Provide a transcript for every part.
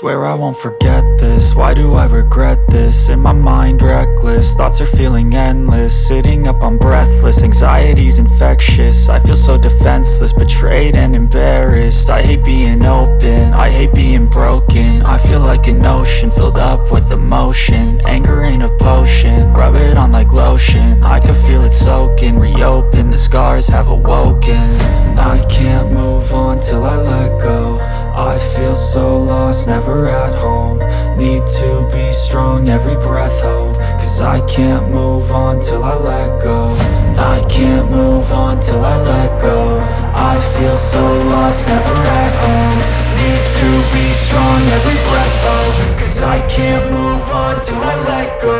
Swear I won't forget this, why do I regret this? In my mind reckless, thoughts are feeling endless. Sitting up I'm breathless, anxiety's infectious. I feel so defenseless, betrayed and embarrassed. I hate being open, I hate being broken. I feel like an ocean filled up with emotion. Anger ain't a potion, rub it on like lotion. I can feel it soaking, reopen, the scars have awoken. I can't move on till I let go. I feel so lost, never at home. Need to be strong, every breath hope. Cause I can't move on till I let go. I can't move on till I let go. I feel so lost, never at home. Need to be strong, every breath hope. Cause I can't move on till I let go.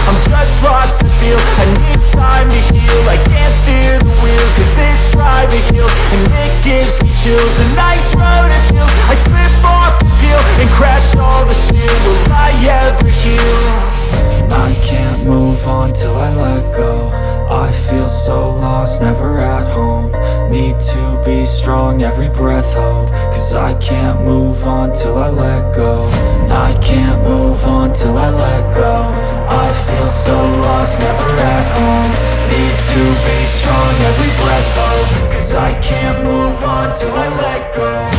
I'm just lost to feel, I need time to heal. I can't steer the wheel, cause this driving kills. And it gives me chills, a nice road it feels. I slip off the peel and crash all the steel. Will I ever heal? I can't move on till I let go. I feel so lost, never at home. Need to be strong, every breath hope. Cause I can't move on till I let go. I can't move on till I let go. I feel so lost, never at home. Need to be strong, every breath hope. Cause I can't move on till I let go.